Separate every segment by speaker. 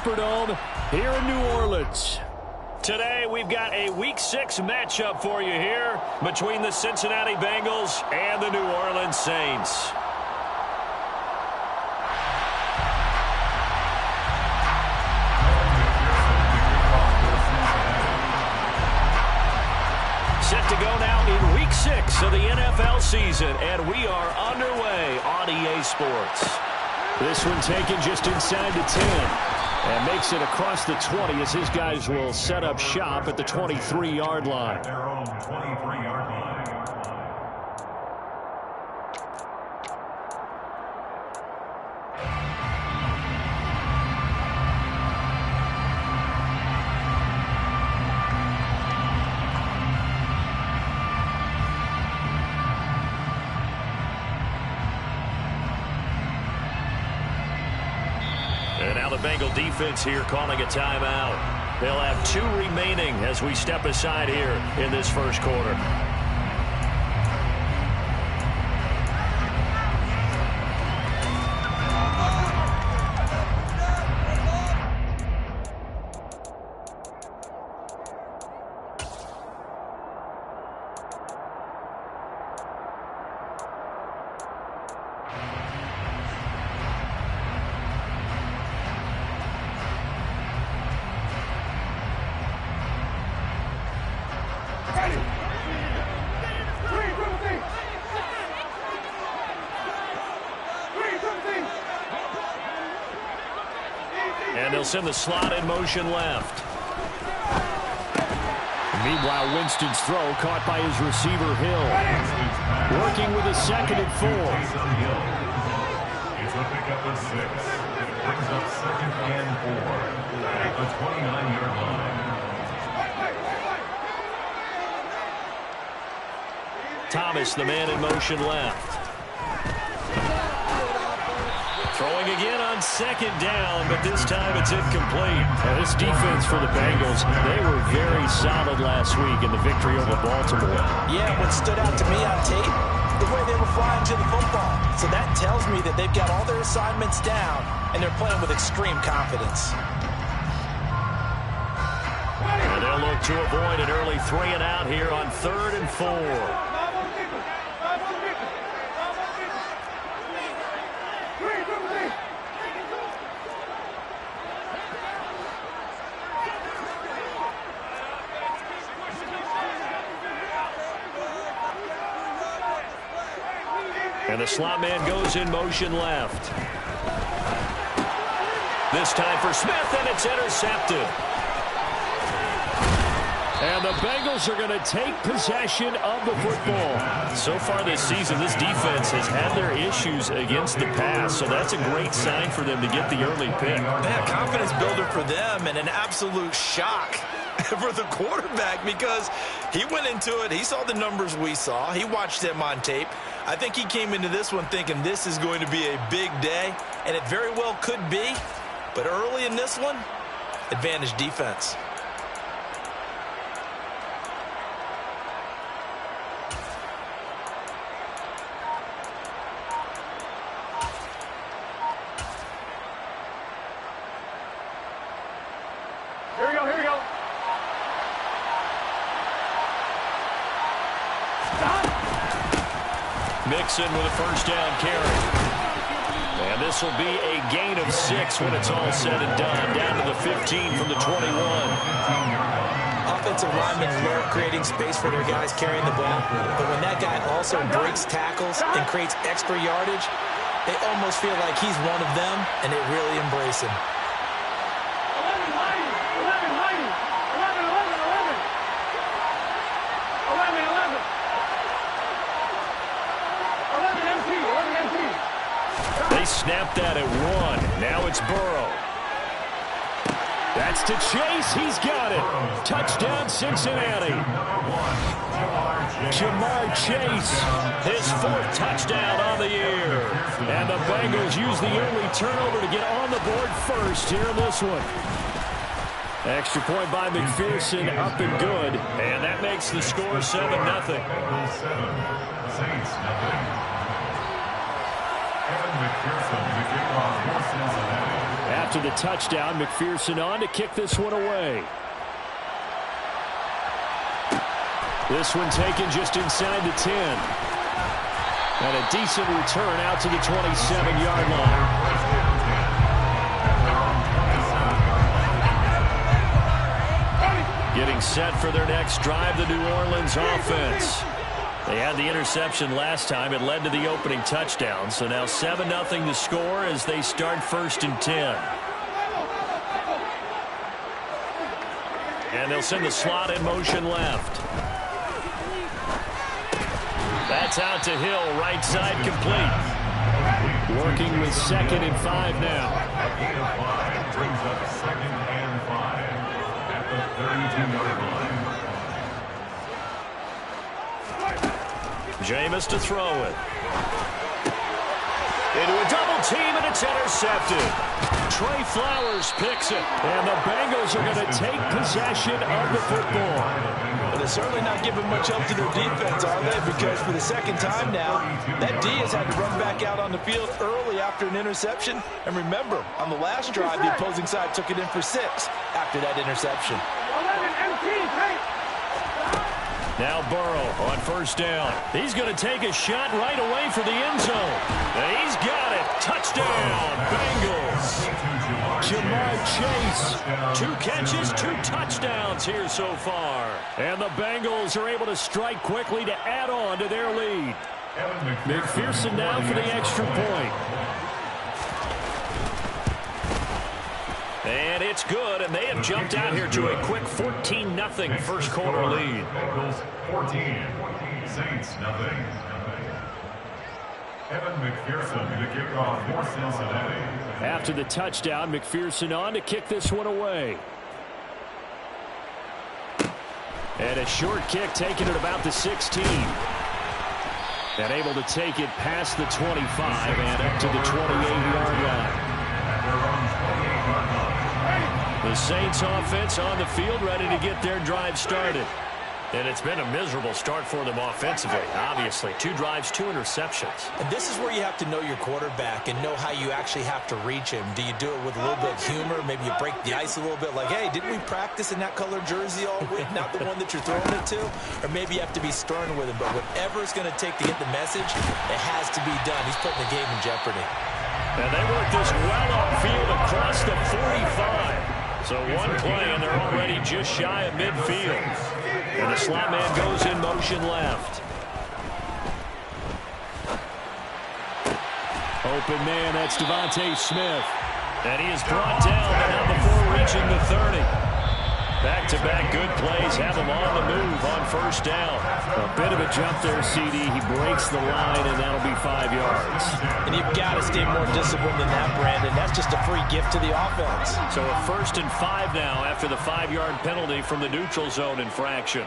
Speaker 1: Superdome here in New Orleans.
Speaker 2: Today, we've got a Week 6 matchup for you here between the Cincinnati Bengals and the New Orleans Saints. Set to go now in Week 6 of the NFL season, and we are underway on EA Sports.
Speaker 1: This one taken just inside the 10. And makes it across the 20 as his guys will set up shop at the 23-yard line.
Speaker 3: Their own 23-yard line.
Speaker 2: And now the Bengal defense here calling a timeout. They'll have 2 remaining as we step aside here in this first quarter. And they'll send the slot in motion left.
Speaker 1: Meanwhile, Winston's throw caught by his receiver, Hill. Working with a 2nd and 4.
Speaker 3: It's a pickup of 6. Brings up 2nd and 4 at the 29-yard line.
Speaker 2: Thomas, the man in motion left. Throwing again on 2nd down, but this time it's incomplete.
Speaker 1: Now, this defense for the Bengals, they were very solid last week in the victory over Baltimore.
Speaker 4: Yeah, what stood out to me on tape, the way they were flying to the football. So that tells me that they've got all their assignments down, and they're playing with extreme confidence.
Speaker 2: And they'll look to avoid an early 3 and out here on 3rd and 4. And the slot man goes in motion left. This time for Smith, and it's intercepted.
Speaker 1: And the Bengals are going to take possession of the football.
Speaker 2: So far this season, this defense has had their issues against the pass, so that's a great sign for them to get the early pick.
Speaker 4: Yeah, confidence builder for them, and an absolute shock for the quarterback because he went into it. He saw the numbers we saw. He watched them on tape. I think he came into this one thinking this is going to be a big day, and it very well could be. But early in this one, advantage defense.
Speaker 5: Here we go.
Speaker 2: Mixon with a 1st down carry. And this will be a gain of 6 when it's all said and done. Down to the 15 from the 21.
Speaker 4: Offensive linemen love creating space for their guys carrying the ball. But when that guy also breaks tackles and creates extra yardage, they almost feel like he's one of them, and they really embrace him.
Speaker 5: 11
Speaker 2: They snapped that at 1. Now it's Burrow.
Speaker 1: That's to Chase. He's got it. Touchdown, Cincinnati. Jamar Chase,
Speaker 2: his 4th touchdown on the year.
Speaker 1: And the Bengals use the early turnover to get on the board first here in this one. Extra point by McPherson, up and good.
Speaker 2: And that makes the score 7-0.
Speaker 3: Saints, nothing. Kevin McPherson, the kickoff for Cincinnati.
Speaker 1: After the touchdown, McPherson on to kick this one away. This one taken just inside the 10. And a decent return out to the 27-yard line. Getting set for their next drive, the New Orleans offense. They had the interception last time. It led to the opening touchdown. So now 7-0 to score as they start 1st and 10. And they'll send the slot in motion left. That's out to Hill, right side complete. Working with 2nd and 5 now.
Speaker 3: A gain of 5 brings up 2nd and 5 at the 32-yard line.
Speaker 1: Jameis to throw it. Into a double team, and it's intercepted. Trey Flowers picks it. And the Bengals are going to take possession of the football.
Speaker 4: But they're certainly not giving much help to their defense, are they? Because for the 2nd time now, that D has had to run back out on the field early after an interception. And remember, on the last drive, the opposing side took it in for 6 after that interception.
Speaker 1: Now Burrow on 1st down. He's going to take a shot right away for the end zone. And he's got it. Touchdown, Bengals. Jamar Chase. 2 catches, 2 touchdowns here so far. And the Bengals are able to strike quickly to add on to their lead. McPherson now for the extra point. And it's good, and they have jumped out here to a quick 14-0 first quarter lead.
Speaker 3: Bengals 14, Saints nothing. Evan McPherson to kick off for Cincinnati.
Speaker 1: After the touchdown, McPherson on to kick this one away. And a short kick taken at about the 16. And able to take it past the 25 and up to the 28-yard line. The Saints offense on the field ready to get their drive started. And it's been a miserable start for them offensively, obviously. 2 drives, 2 interceptions.
Speaker 4: And this is where you have to know your quarterback and know how you actually have to reach him. Do you do it with a little bit of humor? Maybe you break the ice a little bit like, hey, didn't we practice in that color jersey all week? Not the one that you're throwing it to? Or maybe you have to be stern with him. But whatever it's going to take to get the message, it has to be done. He's putting the game in jeopardy.
Speaker 1: And they work this well upfield across the 45. So one play, and they're already just shy of midfield. And the slot man goes in motion left. Open man, that's Devontae Smith. And he is brought down, but not before reaching the 30. Back-to-back good plays have him on the move on 1st down. A bit of a jump there, CD. He breaks the line, and that'll be 5 yards.
Speaker 4: And you've got to stay more disciplined than that, Brandon. That's just a free gift to the offense.
Speaker 1: So a 1st and 5 now after the 5-yard penalty from the neutral zone infraction.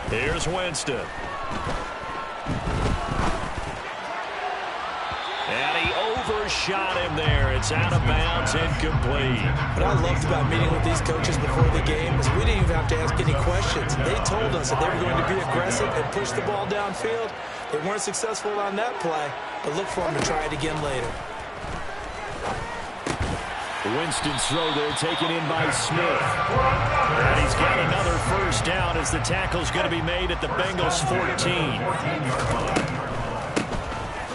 Speaker 1: Here's Winston. And he overshot him there. It's out of bounds, incomplete.
Speaker 4: What I loved about meeting with these coaches before the game is we didn't even have to ask any questions. They told us that they were going to be aggressive and push the ball downfield. They weren't successful on that play, but look for them to try it again later.
Speaker 1: Winston's throw there taken in by Smith. And he's got another 1st down as the tackle's going to be made at the Bengals 14.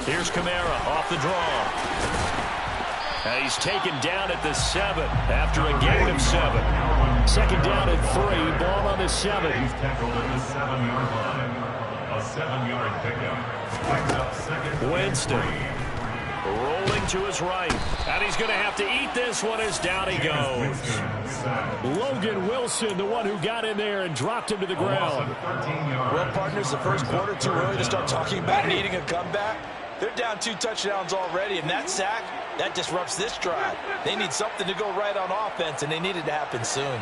Speaker 1: Here's Kamara off the draw. And he's taken down at the 7 after a gain of 7. 2nd down and 3, ball on the 7.
Speaker 3: He's tackled at the 7-yard line. A 7-yard pickup brings up 2nd.
Speaker 1: Winston. Rolling to his right. And he's going to have to eat this one as down he goes. Logan Wilson, the one who got in there and dropped him to the ground.
Speaker 4: Well, partners, the first quarter too early to start talking about needing a comeback. They're down 2 touchdowns already, and that sack, that disrupts this drive. They need something to go right on offense, and they need it to happen soon.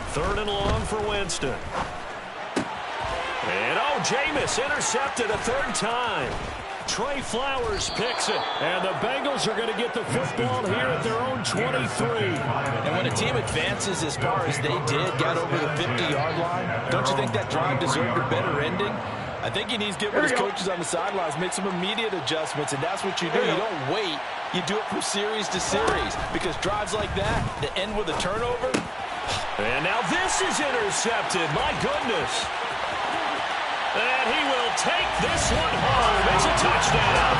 Speaker 1: Third and long for Winston. And oh, Jameis intercepted a third time. Trey Flowers picks it. And the Bengals are going to get the football here at their own 23.
Speaker 4: And when a team advances as far as they did, got over the 50-yard line, don't you think that drive deserved a better ending? I think he needs to get with his coaches on the sidelines, make some immediate adjustments, and that's what you do. You don't wait. You do it from series to series, because drives like that end with a turnover.
Speaker 1: And now this is intercepted. My goodness. And he will take this one home. It's a touchdown.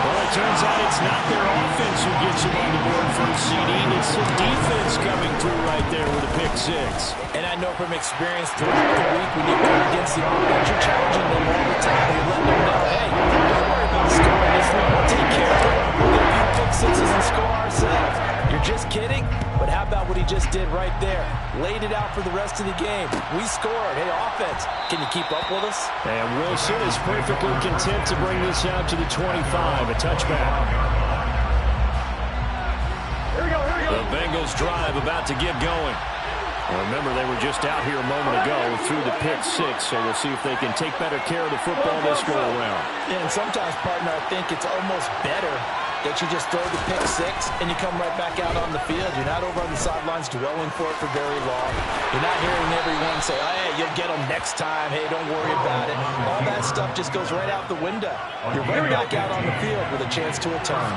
Speaker 1: Well, it turns out it's not their offense who gets them on the board for a CD. It's the defense coming through right there with a pick six.
Speaker 4: And I know from experience throughout the week, when you go against the offense, you're challenging them all the time. You're letting them know, hey, don't worry about scoring this one. We'll take care of it. We'll get a few pick sixes and score ourselves. You're just kidding? But how about what he just did right there? Laid it out for the rest of the game. We scored. Hey, offense, can you keep up with us?
Speaker 1: And Wilson is perfectly content to bring this out to the 25, a touchback. The Bengals drive about to get going. Remember, they were just out here a moment ago through the pick six, so we'll see if they can take better care of the football this go around.
Speaker 4: Yeah, and sometimes, partner, I think it's almost better that you just throw the pick six and you come right back out on the field. You're not over on the sidelines dwelling for it for very long. You're not hearing everyone say, oh, hey, you'll get them next time. Hey, don't worry about it. All that stuff just goes right out the window. You're right back out on the field with a chance to atone.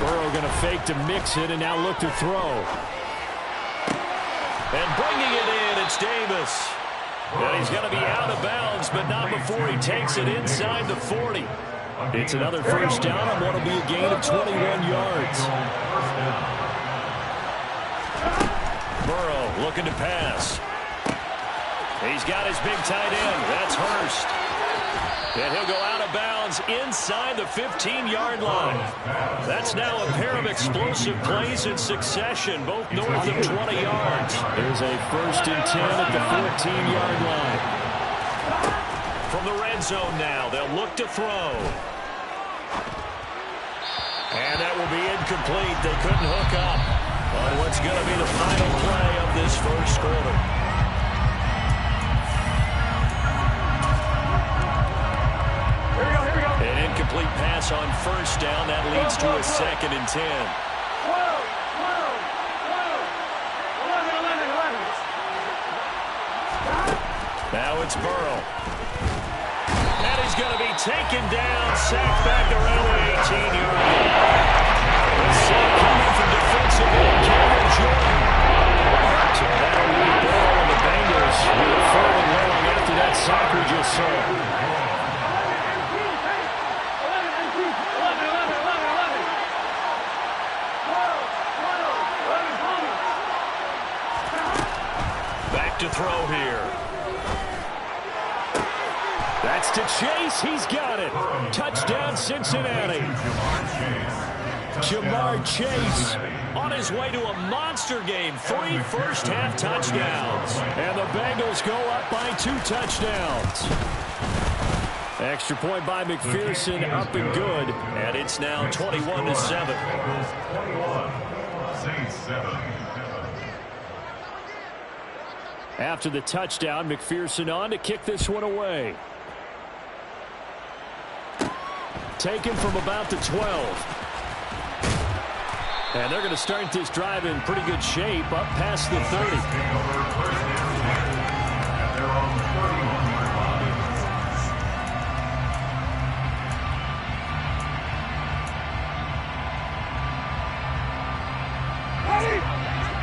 Speaker 1: Burrow going to fake to mix it and now look to throw. And bringing it in, it's Davis. And he's going to be out of bounds, but not before he takes it inside the 40. It's another first down on what will be a gain of 21 yards. Burrow looking to pass. He's got his big tight end. That's Hurst. And he'll go out of bounds inside the 15-yard line. That's now a pair of explosive plays in succession, both north of 20 yards. There's a 1st and 10 at the 14-yard line. From the red zone now, they'll look to throw. And that will be incomplete. They couldn't hook up on what's going to be the final play of this first quarter. An incomplete pass on first down. That leads to a 2nd and 10. Now it's Burrow. And he's going to be taken down, sacked back around the 18-yard line. The sack coming from defensive end Cameron Jordan. So that'll leave Burrow and the Bengals with a 4th and long after that sack we just saw. To throw here. That's to Chase. He's got it. Touchdown, Cincinnati. Jamar Chase on his way to a monster game. 3 first-half touchdowns. And the Bengals go up by 2 touchdowns. Extra point by McPherson, up and good. And it's now 21-7.
Speaker 3: 21-7.
Speaker 1: After the touchdown, McPherson on to kick this one away. Taken from about the 12. And they're going to start this drive in pretty good shape, up past the 30.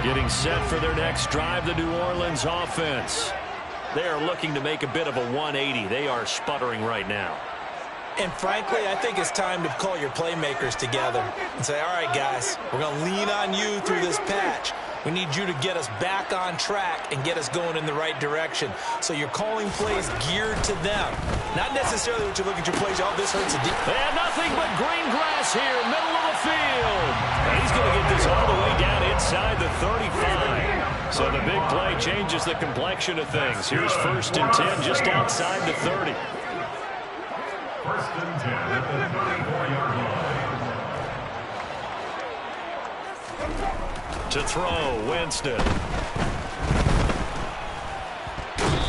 Speaker 1: Getting set for their next drive, the New Orleans offense. They are looking to make a bit of a 180. They are sputtering right now.
Speaker 4: And frankly, I think it's time to call your playmakers together and say, all right, guys, we're going to lean on you through this patch. We need you to get us back on track and get us going in the right direction. So you're calling plays geared to them. Not necessarily what you look at your plays, oh, this hurts a deep.
Speaker 1: They have nothing but green grass here, middle of the field. And he's going to get this all the way down inside the 35. So the big play changes the complexion of things. Here's 1st and 10 just outside the 30.
Speaker 3: 1st and 10 at the 34-yard line.
Speaker 1: To throw, Winston.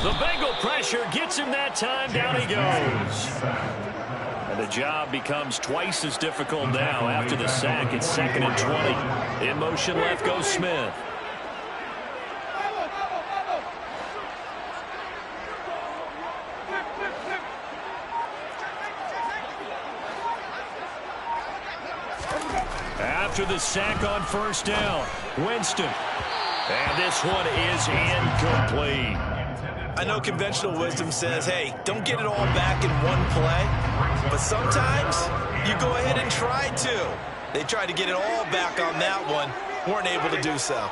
Speaker 1: The Bengal pressure gets him that time. Down he goes. And the job becomes twice as difficult now after the sack. It's 2nd and 20. In motion left goes Smith. After the sack on 1st down, Winston. And this one is incomplete.
Speaker 4: I know conventional wisdom says, hey, don't get it all back in one play. But sometimes you go ahead and try to. They tried to get it all back on that one. Weren't able to do so.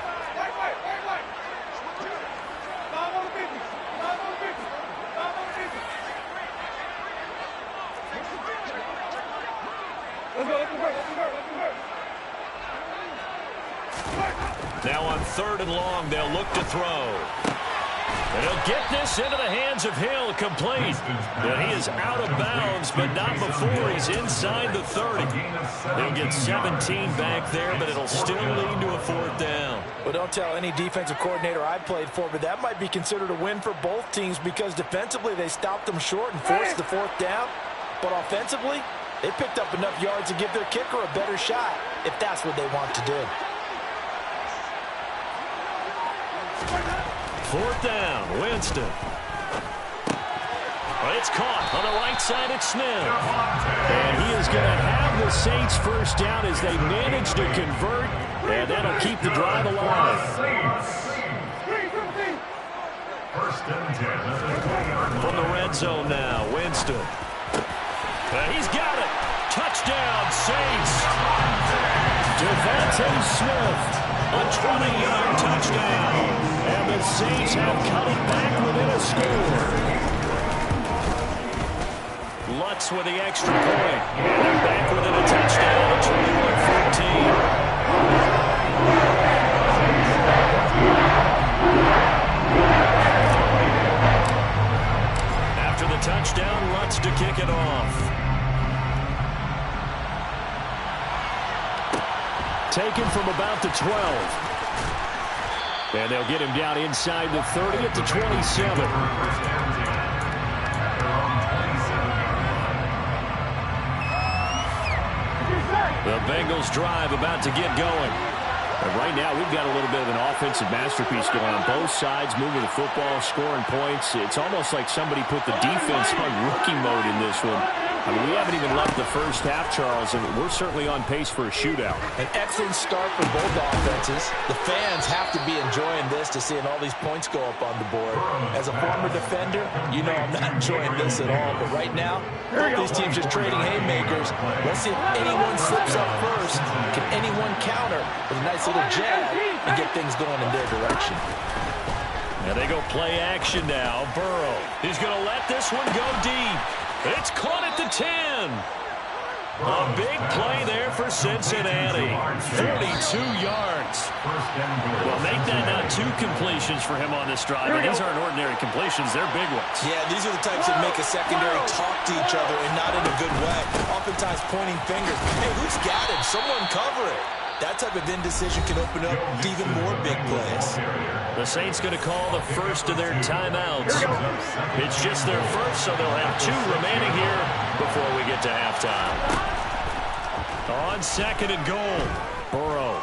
Speaker 1: Now on 3rd and long, they'll look to throw. And he'll get this into the hands of Hill, complete. And he is out of bounds, but not before he's inside the 30. They'll get 17 back there, but it'll still lead to a 4th down.
Speaker 4: Well, don't tell any defensive coordinator I played for, but that might be considered a win for both teams because defensively they stopped them short and forced the 4th down. But offensively, they picked up enough yards to give their kicker a better shot if that's what they want to do.
Speaker 1: 4th down, Winston. Well, it's caught on the right side at Smith. And he is going to have the Saints 1st down as they manage to convert, and that'll keep the drive alive.
Speaker 3: 1st and 10.
Speaker 1: From the red zone now, Winston. He's got it. Touchdown, Saints. Devontae Smith, a 20-yard touchdown. And the Saints have cut it back within a score. Lutz with the extra point. And they're back within a touchdown. 21-14. After the touchdown, Lutz to kick it off. Taken from about the 12. And they'll get him down inside the 30 at the 27. The Bengals drive about to get going. And right now, we've got a little bit of an offensive masterpiece going on both sides, moving the football, scoring points. It's almost like somebody put the defense on rookie mode in this one. I mean, we haven't even left the 1st half, Charles, and we're certainly on pace for a shootout.
Speaker 4: An excellent start for both offenses. The fans have to be enjoying this to seeing all these points go up on the board. As a former defender, you know I'm not enjoying this at all. But right now, both these teams are trading haymakers. Let's see if anyone slips up first. Can anyone counter with a nice little jab and get things going in their direction?
Speaker 1: And they go play action now. Burrow, he's going to let this one go deep. It's caught at the 10. A big play there for Cincinnati. 42 yards. Well, make that now 2 completions for him on this drive. And these aren't ordinary completions. They're big ones.
Speaker 4: Yeah, these are the types that make a secondary talk to each other and not in a good way. Oftentimes pointing fingers. Hey, who's got it? Someone cover it. That type of indecision can open up to even more big plays.
Speaker 1: The Saints going to call the first of their timeouts. It's just their first, so they'll have 2 remaining here before we get to halftime. On 2nd and goal, Burrow.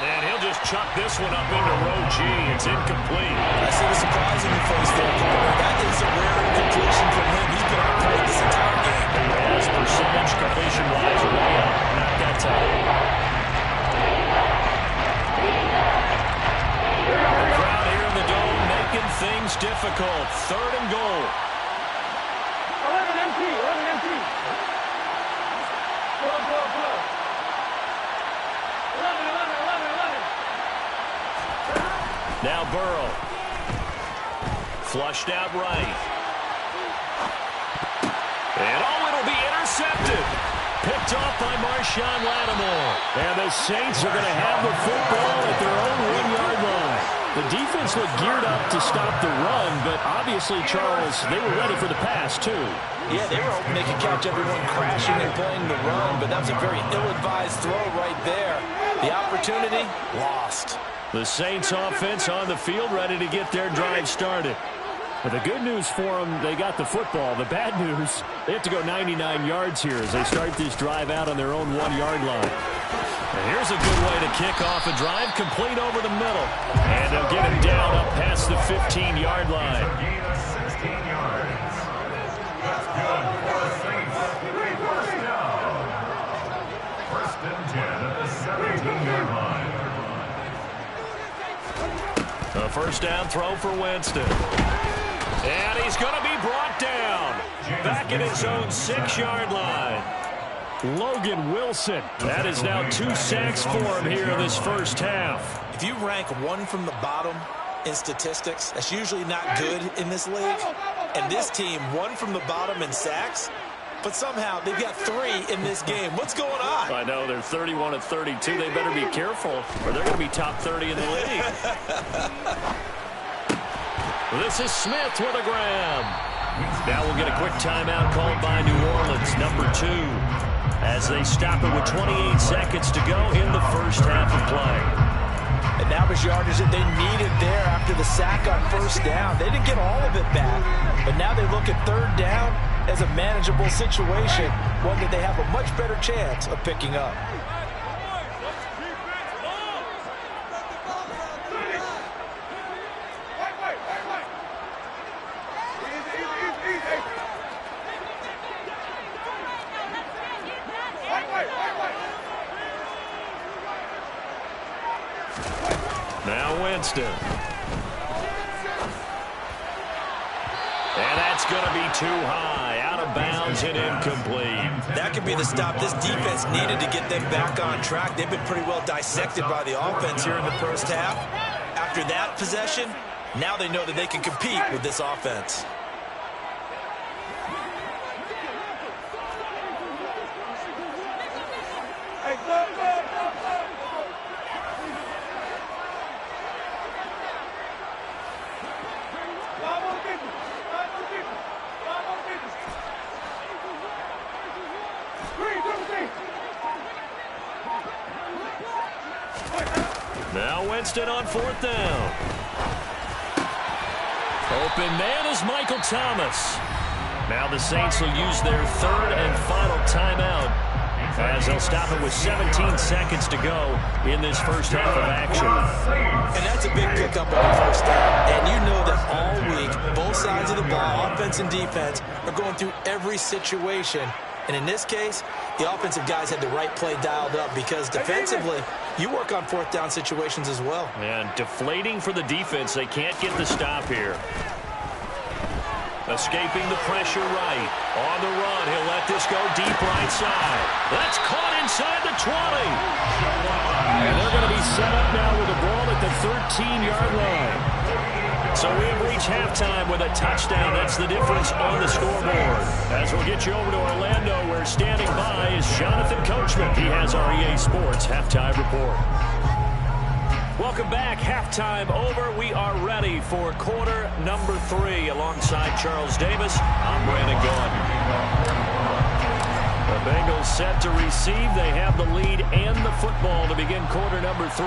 Speaker 1: And he'll just chuck this one up into row G. It's incomplete.
Speaker 4: I see the surprise in your face there, Carter. That is a rare incompletion from him. He's been on point this entire game.
Speaker 1: As percentage completion-wise, way up. Not that time. The crowd here in the dome making things difficult. 3rd and goal.
Speaker 5: 11 empty. Go. 11.
Speaker 1: Now Burrow. Flushed out right. And it'll be intercepted. Picked off by Marshawn Lattimore. And the Saints are going to have the football at their own 1-yard line. The defense looked geared up to stop the run, but obviously, Charles, they were ready for the pass, too.
Speaker 4: Yeah, they were hoping they could catch everyone crashing and playing the run, but that was a very ill-advised throw right there. The opportunity, lost.
Speaker 1: The Saints offense on the field, ready to get their drive started. But the good news for them, they got the football. The bad news, they have to go 99 yards here as they start this drive out on their own 1-yard line. And here's a good way to kick off a drive, complete over the middle. And they'll get him down up past the 15-yard line.
Speaker 3: Gain of 16 yards. That's good for the Saints. First down. First and 10 at the 17-yard line.
Speaker 1: A first down throw for Winston. And he's going to be brought down back at his own 6-yard line. Logan Wilson. That is now 2 sacks for him here in this first half.
Speaker 4: If you rank one from the bottom in statistics, that's usually not good in this league. And this team, one from the bottom in sacks, but somehow they've got 3 in this game. What's going on?
Speaker 1: I know, they're 31 and 32. They better be careful, or they're going to be top 30 in the league. This is Smith with a grab. Now we'll get a quick timeout called by New Orleans, number 2, as they stop it with 28 seconds to go in the first half of play.
Speaker 4: And that was yardage that they needed there after the sack on first down. They didn't get all of it back, but now they look at third down as a manageable situation, one that they have a much better chance of picking up.
Speaker 1: Now Winston. And that's going to be too high. Out of bounds and incomplete.
Speaker 4: That could be the stop this defense needed to get them back on track. They've been pretty well dissected by the offense here in the first half. After that possession, now they know that they can compete with this offense.
Speaker 1: Now Winston on fourth down. Open man is Michael Thomas. Now the Saints will use their third and final timeout as they'll stop it with 17 seconds to go in this first half of action.
Speaker 4: And that's a big pickup on the first down. And you know that all week, both sides of the ball, offense and defense, are going through every situation. And in this case, the offensive guys had the right play dialed up because defensively, you work on fourth down situations as well.
Speaker 1: And deflating for the defense. They can't get the stop here. Escaping the pressure right. On the run, he'll let this go deep right side. That's caught inside the 20. And they're going to be set up now with the ball at the 13-yard line. So we have reached halftime with a touchdown. That's the difference on the scoreboard. As we'll get you over to Orlando, where standing by is Jonathan Coachman. He has our EA Sports Halftime Report. Welcome back. Halftime over. We are ready for quarter number 3 alongside Charles Davis. I'm Brandon Gaughan. The Bengals set to receive. They have the lead and the football to begin quarter number 3.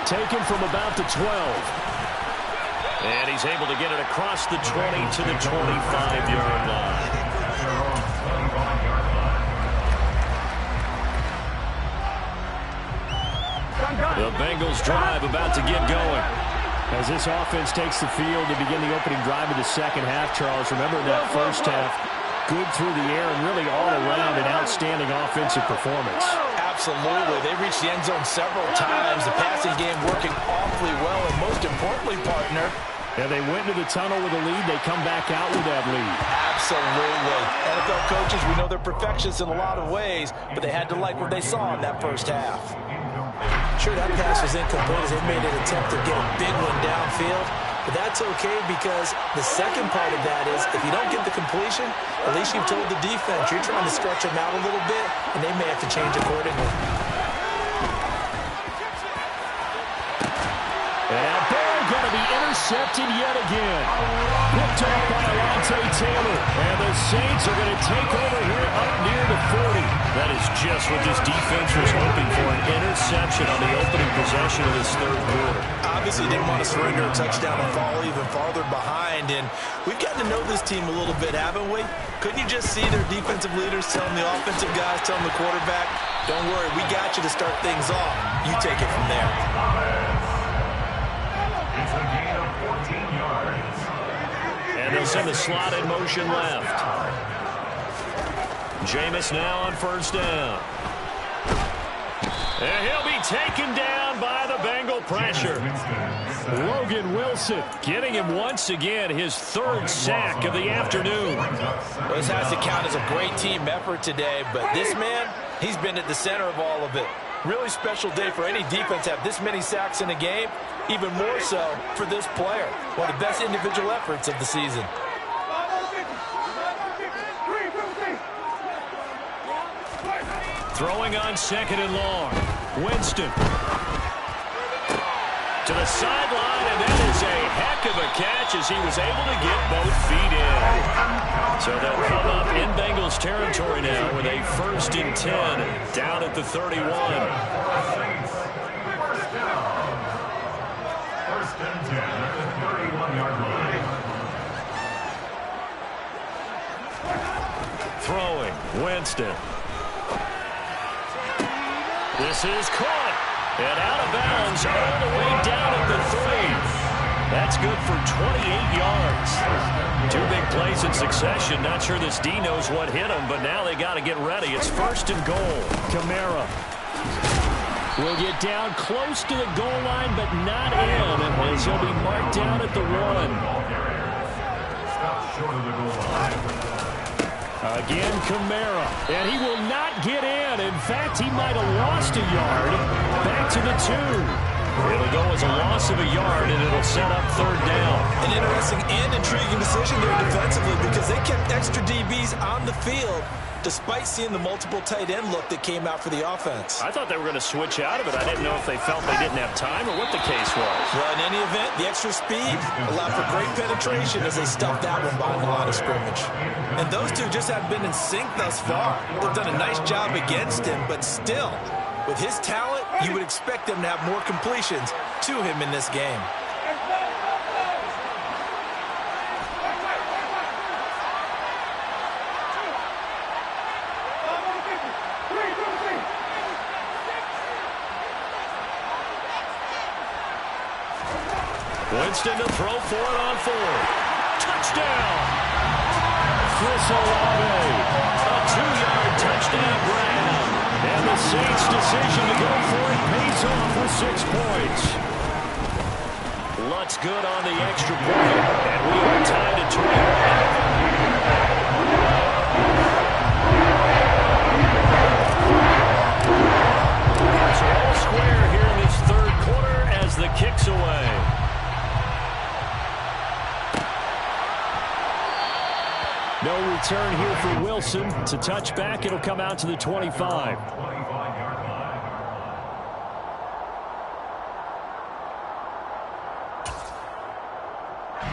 Speaker 1: Taken from about the 12. And he's able to get it across the 20 to the 25-yard line. The Bengals drive about to get going. As this offense takes the field to begin the opening drive of the second half, Charles, remember in that first half, good through the air and really all around an outstanding offensive performance.
Speaker 4: Absolutely. They reached the end zone several times. The passing game working awfully well, and most importantly, partner,
Speaker 1: yeah, they went to the tunnel with a lead. They come back out with that lead.
Speaker 4: Absolutely. NFL coaches, we know they're perfectionists in a lot of ways, but they had to like what they saw in that first half. Sure, that pass was incomplete as they made an attempt to get a big one downfield, but that's okay because the second part of that is if you don't get the completion, at least you've told the defense you're trying to stretch them out a little bit, and they may have to change accordingly.
Speaker 1: intercepted yet again. Picked off by Alontae Taylor. And the Saints are going to take over here up near the 40. That is just what this defense was hoping for, an interception on the opening possession of this third quarter.
Speaker 4: Obviously didn't want to surrender a touchdown and fall even farther behind. And we've gotten to know this team a little bit, haven't we? Couldn't you just see their defensive leaders telling the offensive guys, telling the quarterback, don't worry, we got you to start things off. You take it from there.
Speaker 3: It's a gain of 14 yards.
Speaker 1: And they'll send the slot in motion left. Jameis now on first down. And he'll be taken down by the Bengal pressure. Logan Wilson getting him once again, his third sack of the afternoon.
Speaker 4: Well, this has to count as a great team effort today, but this man, he's been at the center of all of it. Really special day for any defense to have this many sacks in a game, even more so for this player. One of the best individual efforts of the season.
Speaker 1: Throwing on second and long. Winston. To the sideline, and that is a heck of a catch as he was able to get both feet in. So they'll come up in Bengals territory now with a 1st and 10 down at the 31.
Speaker 3: First down. 1st and 10 at the 31-yard line.
Speaker 1: Throwing. Winston. This is caught. And out of bounds all the way down at the 3. That's good for 28 yards. 2 big plays in succession. Not sure this D knows what hit him, but now they got to get ready. It's 1st and goal. Kamara will get down close to the goal line, but not in. And he'll be marked down at the 1.
Speaker 3: Stop short of the goal line.
Speaker 1: Again, Kamara. And he will not get in. In fact, he might have lost a yard. Back to the 2. It'll go as a loss of a yard, and it'll set up 3rd down.
Speaker 4: An interesting and intriguing decision there defensively because they kept extra DBs on the field despite seeing the multiple tight end look that came out for the offense.
Speaker 1: I thought they were going to switch out of it. I didn't know if they felt they didn't have time or what the case was.
Speaker 4: Well, in any event, the extra speed allowed for great penetration as they stuffed that one behind the line of scrimmage. And those two just haven't been in sync thus far. They've done a nice job against him, but still, with his talent, you would expect them to have more completions to him in this game.
Speaker 1: Winston to throw for it on 4th. Touchdown! Chris Olave. A 2-yard touchdown grab. And the Saints' decision to go for it pays off for 6 points. Lutz good on the extra point. And we are tied at 21. So all square here in this 3rd quarter as the kick's away. No return here for Wilson. It's a touchback. It'll come out to the 25.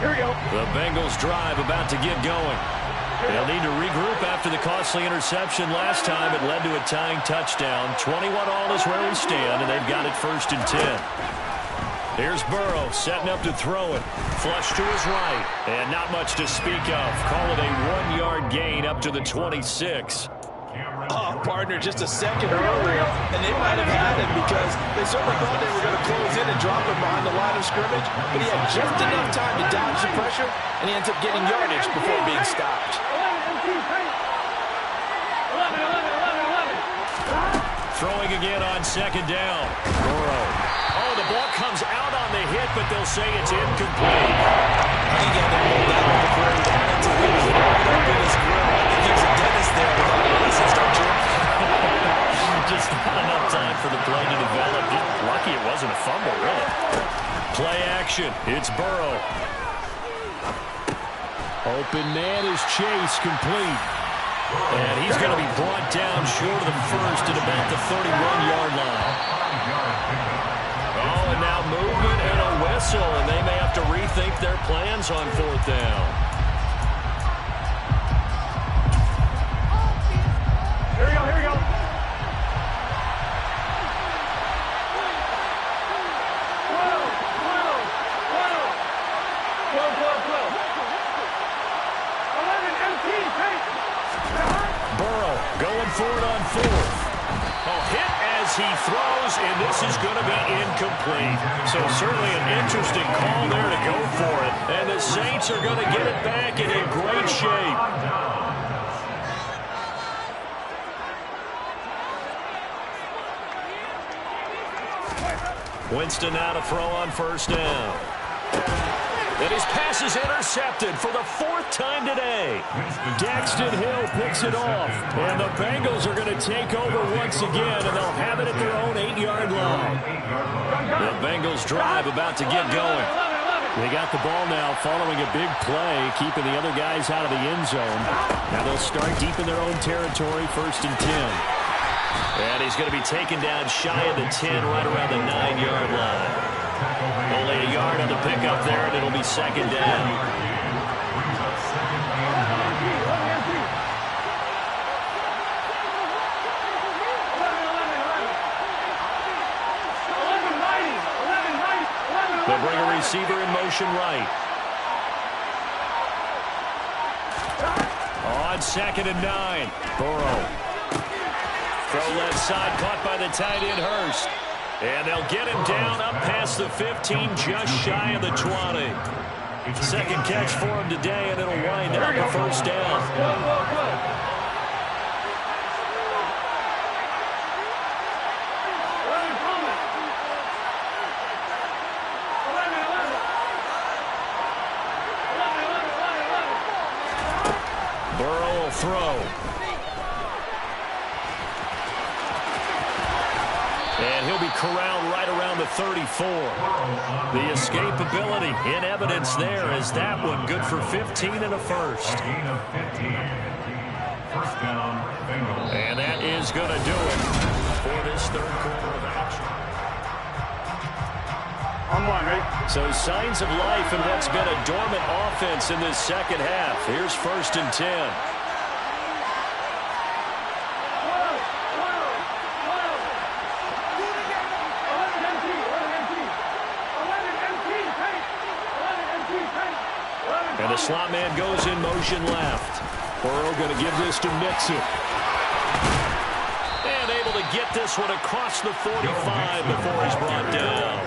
Speaker 5: Here we go.
Speaker 1: The Bengals drive about to get going. They'll need to regroup after the costly interception last time. It led to a tying touchdown. 21-all is where we stand, and they've got it 1st and 10. Here's Burrow setting up to throw it. Flush to his right. And not much to speak of. Call it a 1-yard gain up to the 26.
Speaker 4: Oh, partner, just a second earlier, and they might have had him because they certainly thought they were going to close in and drop him behind the line of scrimmage, but he had just enough time to dodge the pressure, and he ends up getting yardage before being stopped.
Speaker 5: 11.
Speaker 1: Throwing again on 2nd down. Burrow. Oh, the ball comes out on the hit, but they'll say it's incomplete.
Speaker 4: I think he had to hold that one before he wanted to hit it right up in his grill. I think he was a dentist there with all the license, don't you?
Speaker 1: Just not enough time for the play to develop. Lucky it wasn't a fumble, really. Play action. It's Burrow. Open man is Chase, complete. And he's going to be brought down short of the 1st at about the 31-yard line. Oh, and now movement and a whistle, and they may have to rethink
Speaker 2: Rams on 4th down.
Speaker 5: Here we go, here we go.
Speaker 2: Burrow going for it on 4th. Hit as he throws, and this is going to be incomplete. So certainly an interesting call there to go for it. And the Saints are going to get it back and in great shape. Winston now to throw on 1st down. And his pass is intercepted for the 4th time today. Daxton Hill picks it off. And the Bengals are going to take over once again, and they'll have it at their own 8-yard line. The Bengals drive about to get going. They got the ball now following a big play, keeping the other guys out of the end zone. Now they'll start deep in their own territory, 1st and 10. And he's going to be taken down shy of the 10, right around the 9-yard line. Only a yard on the pickup there, and it'll be 2nd down. They'll bring a receiver in motion right. On 2nd and 9, Burrow. Throw left side, caught by the tight end, Hurst. And they'll get him down up past the 15, just shy of the 20. 2nd catch for him today, and it'll wind up a 1st down. Burrow will throw. And he'll be corralled right around the 34. The escapability in evidence there as that one good for 15 and a 1st. And that is going to do it for this 3rd quarter of action.
Speaker 5: I'm on, right?
Speaker 2: So signs of life in what's been a dormant offense in this 2nd half. Here's 1st and 10. And the slot man goes in motion left. Burrow going to give this to Mixon. And able to get this one across the 45 before he's brought down.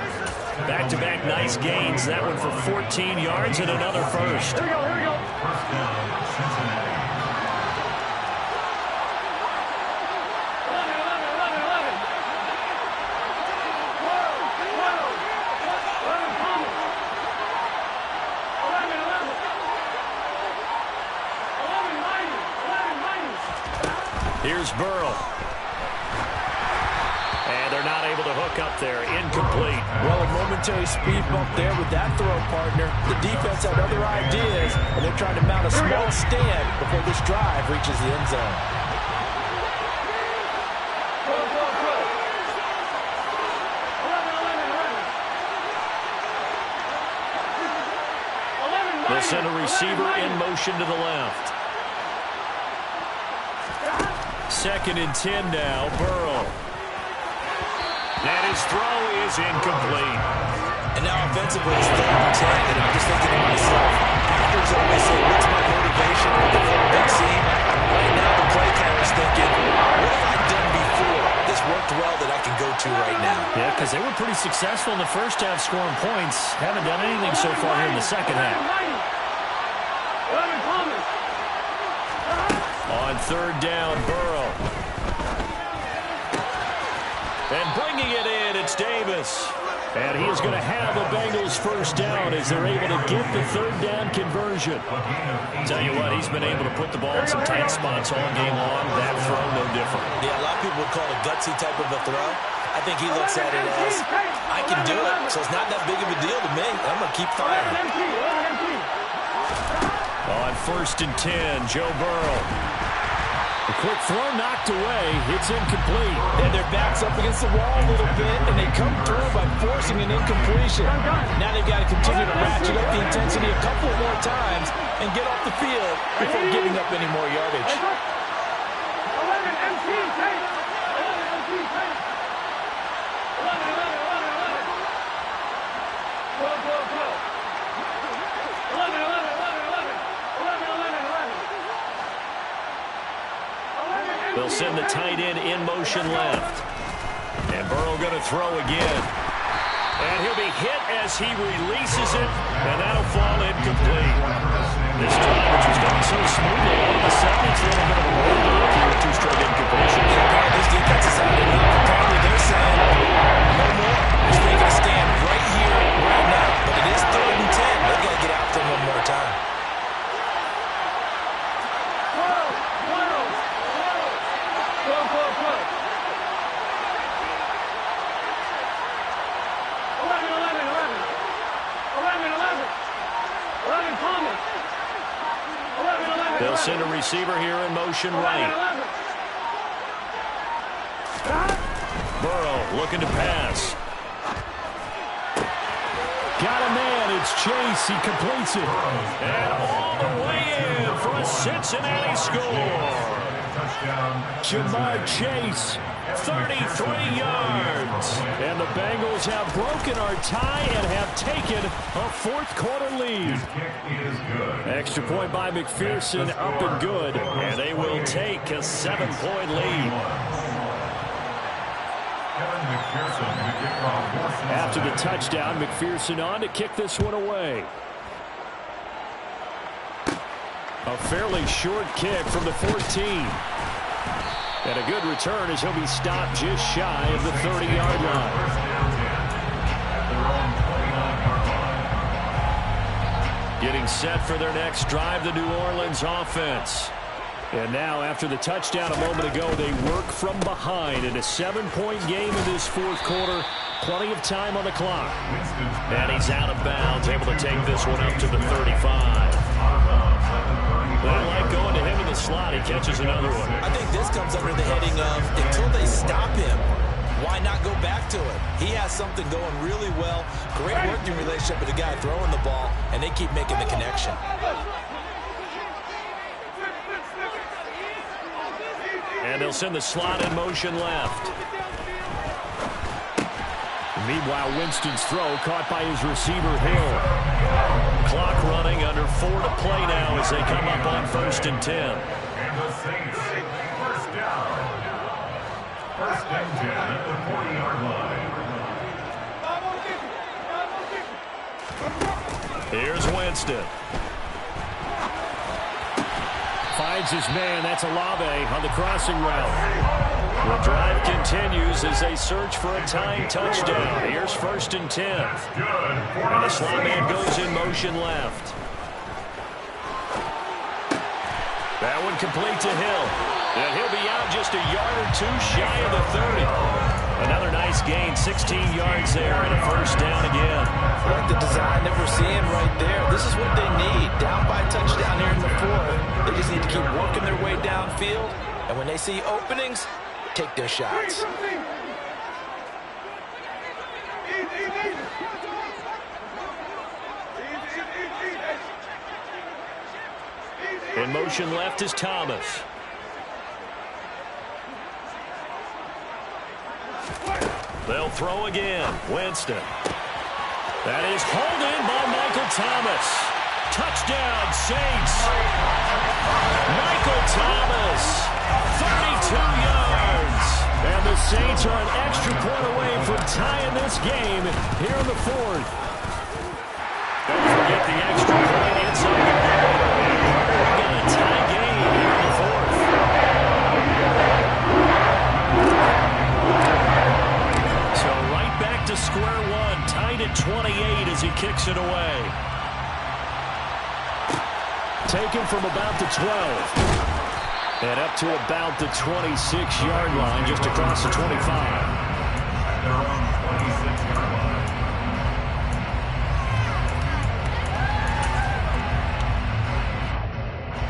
Speaker 2: Back-to-back nice gains. That one for 14 yards and another 1st.
Speaker 5: Here we go, here we go.
Speaker 3: 1st down, Cincinnati.
Speaker 2: Here's Burrow. And they're not able to hook up there. Incomplete.
Speaker 4: Well, a momentary speed bump there with that throw, partner. The defense had other ideas, and they're trying to mount a small stand before this drive reaches the end zone.
Speaker 2: They'll send a receiver in motion to the left. 2nd and 10 now, Burrow. And his throw is incomplete.
Speaker 4: And now offensively, it's 3rd and 10, and I'm just thinking to myself, actors always say, what's my motivation for the big scene? Right now, the play counter's thinking, what have I done before? This worked well that I can go to right now.
Speaker 2: Yeah, because they were pretty successful in the 1st half scoring points. Haven't done anything so far here in the 2nd half. On 3rd down, Burrow. And bringing it in, it's Davis. And he is going to have the Bengals 1st down as they're able to get the 3rd down conversion. Tell you what, he's been able to put the ball in some tight spots all game long. That throw, no different.
Speaker 4: Yeah, a lot of people would call it a gutsy type of a throw. I think he looks at it as, I can do it, so it's not that big of a deal to me. I'm going to keep firing.
Speaker 2: On 1st and 10, Joe Burrow.
Speaker 1: A quick throw knocked away. It's incomplete.
Speaker 4: And their back's up against the wall a little bit, and they come through by forcing an incompletion. Now they've got to continue to ratchet up the intensity a couple more times and get off the field before giving up any more yardage.
Speaker 1: They'll send the tight end in motion left. And Burrow going to throw again. And he'll be hit as he releases it, and that'll fall incomplete. This drive, which was going so smoothly, all of a sudden it's a little bit of a roadblock here with 2 straight incompletions.
Speaker 4: This defense is out enough. Apparently they're saying no more. Just making a stand right here, right now. But it is 3rd and 10. They've got to get after him one more time.
Speaker 1: They'll send a receiver here in motion right. Burrow looking to pass. Got a man. It's Chase. He completes it. And all the way in for a Cincinnati score. Jamar Chase, 33 yards. And the Bengals have broken our tie and have taken a 4th quarter lead. Extra point by McPherson, up and good. And they will take a 7-point lead. After the touchdown, McPherson on to kick this one away. A fairly short kick from the 14. And a good return as he'll be stopped just shy of the 30-yard line. Getting set for their next drive, the New Orleans offense. And now, after the touchdown a moment ago, they work from behind in a 7-point game in this 4th quarter. Plenty of time on the clock. And he's out of bounds, able to take this one up to the 35. I like going to him in the slot. He catches another one.
Speaker 4: I think this comes under the heading of until they stop him, why not go back to it? He has something going really well. Great working relationship with the guy throwing the ball, and they keep making the connection.
Speaker 1: And they'll send the slot in motion left. Meanwhile, Winston's throw caught by his receiver, Hill. Clock running, under 4 to play now as they come up on 1st and 10.
Speaker 3: And the Saints, 1st down. 1st and 10 at the 40-yard line.
Speaker 1: Here's Winston. Finds his man. That's Olave on the crossing route. The drive continues as they search for a tying touchdown. Here's 1st and 10. And the slot man goes in motion left. That one complete to Hill. And he'll be out just a yard or 2 shy of the 30. Another nice gain, 16 yards there, and a 1st down again.
Speaker 4: I like the design that we're seeing right there. This is what they need. Down by touchdown here in the 4th. They just need to keep working their way downfield. And when they see openings, take their shots.
Speaker 1: In motion left is Thomas. They'll throw again. Winston. That is hauled in by Michael Thomas. Touchdown, Saints. Michael Thomas, 32 yards. And the Saints are an extra point away from tying this game here in the 4th. Don't forget the extra point inside the goal. We got a tie game here in the 4th. So right back to square one, tied at 28 as he kicks it away. Taken from about the 12. And up to about the 26-yard line, just across the 25.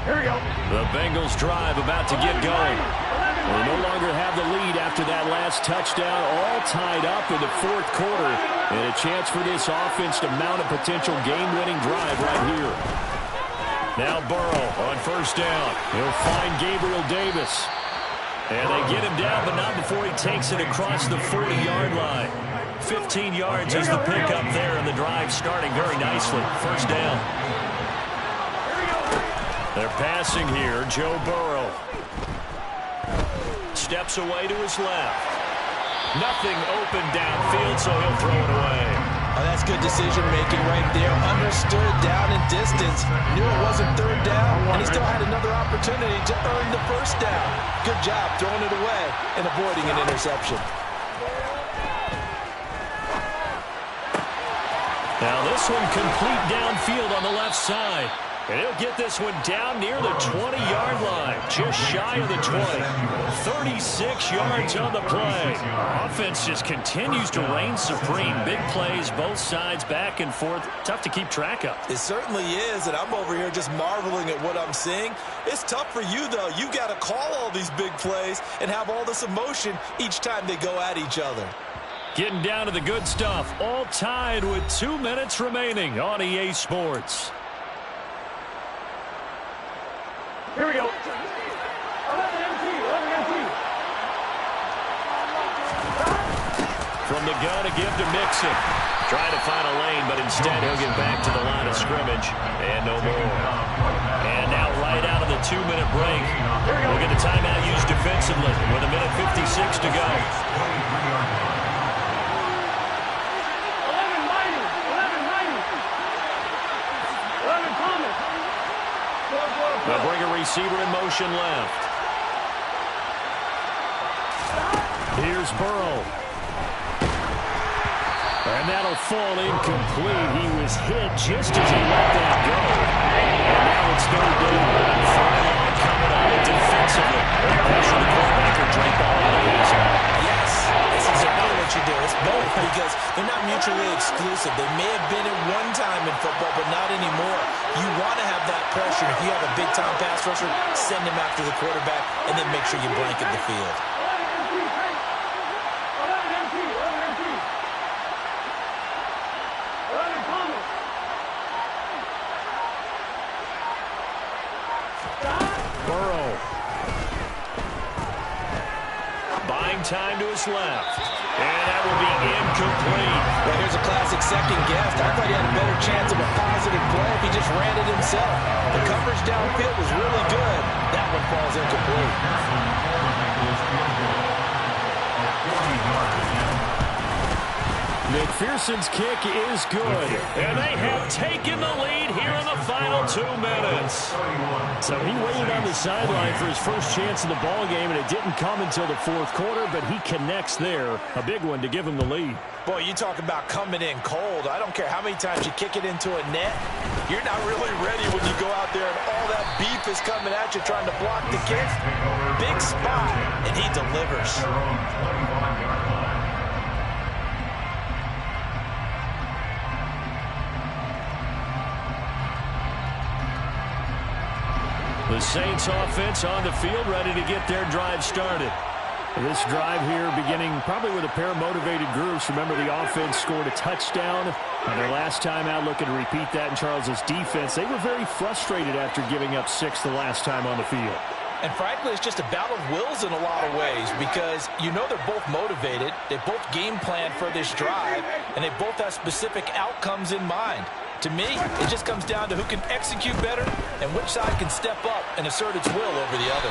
Speaker 5: Here we go.
Speaker 1: The Bengals drive about to get going. They no longer have the lead after that last touchdown, all tied up in the fourth quarter, and a chance for this offense to mount a potential game-winning drive right here. Now Burrow on first down. He'll find Gabriel Davis. And they get him down, but not before he takes it across the 40-yard line. 15 yards is the pickup there, and the drive starting very nicely. First down. They're passing here. Joe Burrow steps away to his left. Nothing open downfield, so he'll throw it away.
Speaker 4: Oh, that's good decision-making right there. Understood down and distance. Knew it wasn't third down, and he still had another opportunity to earn the first down. Good job throwing it away and avoiding an interception.
Speaker 1: Now this one complete downfield on the left side. And he'll get this one down near the 20-yard line, just shy of the 20. 36 yards on the play. Offense just continues to reign supreme. Big plays, both sides, back and forth. Tough to keep track of.
Speaker 4: It certainly is, and I'm over here just marveling at what I'm seeing. It's tough for you, though. You got to call all these big plays and have all this emotion each time they go at each other.
Speaker 1: Getting down to the good stuff, all tied with 2 minutes remaining on EA Sports.
Speaker 5: Here we go. 11 MT.
Speaker 1: From the gun, a give to Mixon. Trying to find a lane, but instead he'll get back to the line of scrimmage. And no more. And now right out of the 2-minute break, we'll get the timeout used defensively with 1:56 to go. They'll bring a receiver in motion left. Here's Burrow. And that'll fall incomplete. He was hit just as he let that go. And now it's third down. Third on coming on it defensively. Pressure the quarterback or drink ball out of his.
Speaker 4: Yes, that's exactly what you do. It's both because they're not mutually exclusive. They may have been at one time in football, but not anymore. You want to have that pressure. If you have a big-time pass rusher, send him after the quarterback, and then make sure you blanket the field.
Speaker 1: Burrow. Buying time to his left. And that will be incomplete.
Speaker 4: Well, here's a classic second guess. I thought he had a better chance of a positive play if he just ran it himself. The coverage downfield was really good. That one falls incomplete.
Speaker 1: McPherson's kick is good. And they have taken the lead here in the final 2 minutes. So he waited on the sideline for his first chance in the ball game, and it didn't come until the fourth quarter, but he connects there. A big one to give him the lead.
Speaker 4: Boy, you talk about coming in cold. I don't care how many times you kick it into a net. You're not really ready when you go out there and all that beef is coming at you trying to block the kick. Big spot, and he delivers.
Speaker 1: The Saints offense on the field, ready to get their drive started. This drive here beginning probably with a pair of motivated groups. Remember, the offense scored a touchdown on their last time out, looking to repeat that in Charles's defense. They were very frustrated after giving up 6 the last time on the field.
Speaker 4: And frankly, it's just a battle of wills in a lot of ways because you know they're both motivated. They both game plan for this drive, and they both have specific outcomes in mind. To me, it just comes down to who can execute better and which side can step up and assert its will over the other.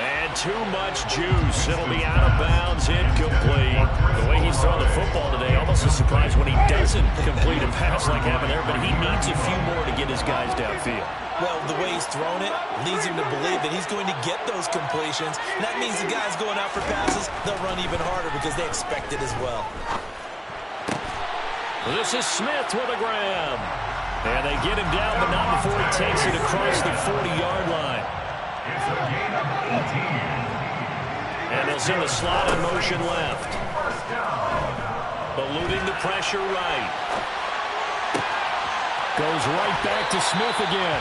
Speaker 1: And too much juice. It'll be out of bounds, incomplete. The way he's throwing the football today, almost a surprise when he doesn't complete a pass like happened there, but he needs a few more to get his guys downfield.
Speaker 4: Well, the way he's thrown it leads him to believe that he's going to get those completions. And that means the guys going out for passes, they'll run even harder because they expect it as well.
Speaker 1: This is Smith with a grab. And they get him down, but not before he takes it across the 40-yard line.
Speaker 3: It's a gain of 18.
Speaker 1: And they'll send the slot in motion left.
Speaker 3: First down.
Speaker 1: Eluding the pressure right. Goes right back to Smith again.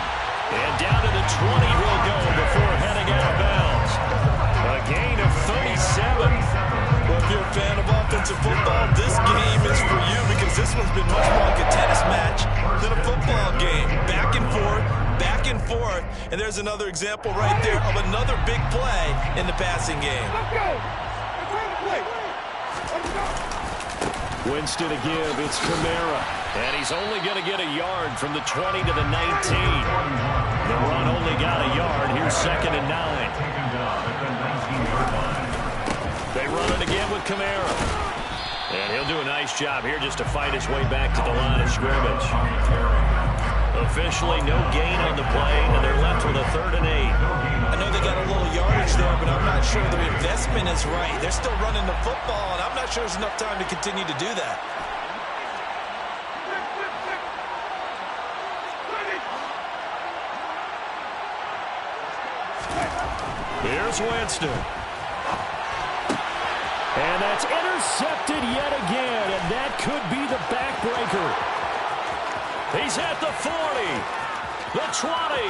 Speaker 2: And down to the 20 he'll go before heading out of bounds. A gain of 37.
Speaker 4: Well, if you're a fan of offensive football, this game is for you because this one's been much more like a tennis match than a football game. Back and forth, and there's another example right there of another big play in the passing game.
Speaker 2: Winston to give, it's Kamara. And he's only going to get a yard from the 20 to the 19. The run only got a yard. Here's 2nd and 9. They run it again with Kamara. And he'll do a nice job here just to fight his way back to the line of scrimmage. Officially no gain on the play, and they're left with a 3rd and 8.
Speaker 4: I know they got a little yardage there, but I'm not sure the investment is right. They're still running the football, and I'm not sure there's enough time to continue to do that.
Speaker 2: Here's Winston. And that's intercepted yet again, and that could be the backbreaker. He's at the 40, the 20,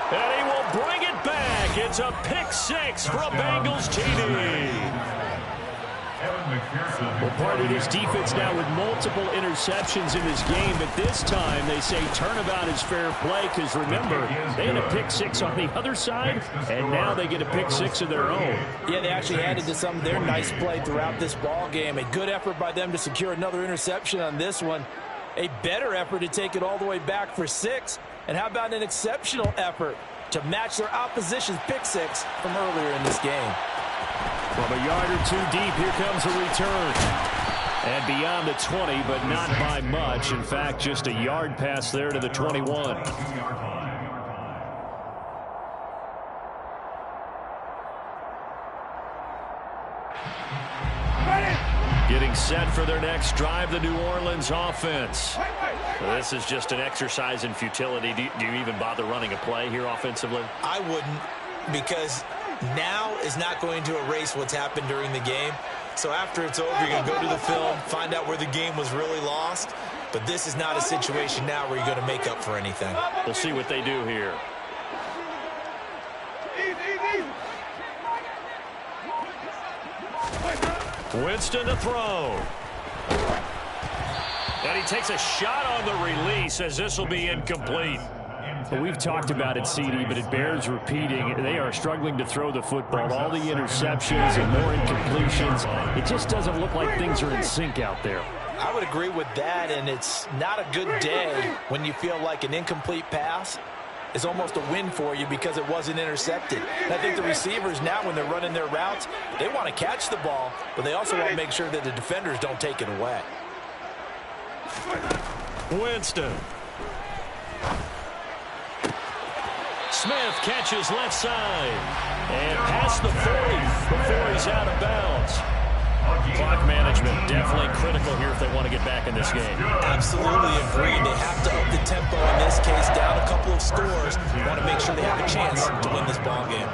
Speaker 2: and he will bring it back. It's a pick 6 for a Bengals TD. Well, part of this defense now with multiple interceptions in this game, but this time they say turnabout is fair play because, remember, they had a pick 6 on the other side, and now they get a pick 6 of their own.
Speaker 4: Yeah, they actually added to some of their nice play throughout this ball game. A good effort by them to secure another interception on this one. A better effort to take it all the way back for 6. And how about an exceptional effort to match their opposition's pick 6 from earlier in this game?
Speaker 2: From a yard or 2 deep, here comes a return. And beyond the 20, but not by much. In fact, just a yard pass there to the 21. Getting set for their next drive, the New Orleans offense. This is just an exercise in futility. Do you even bother running a play here offensively?
Speaker 4: I wouldn't, because now is not going to erase what's happened during the game. So after it's over, you're going to go to the film, find out where the game was really lost. But this is not a situation now where you're going to make up for anything.
Speaker 2: We'll see what they do here. Winston to throw. And he takes a shot on the release as this will be incomplete. Well, we've talked about it, CD, but it bears repeating. They are struggling to throw the football. All the interceptions and more incompletions. It just doesn't look like things are in sync out there.
Speaker 4: I would agree with that, and it's not a good day when you feel like an incomplete pass is almost a win for you because it wasn't intercepted. And I think the receivers now, when they're running their routes, they want to catch the ball, but they also want to make sure that the defenders don't take it away.
Speaker 2: Winston. Smith catches left side. And past the 40 before he's out of bounds. Clock management definitely critical here if they want to get back in this game.
Speaker 4: Absolutely agreed. They have to up the tempo in this case, down a couple of scores. They want to make sure they have a chance to win this ball game.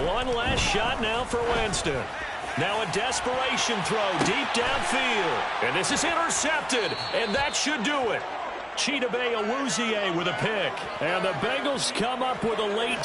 Speaker 2: One last shot now for Winston. Now a desperation throw deep downfield. And this is intercepted, and that should do it. Chidobe Awuzie with a pick. And the Bengals come up with a late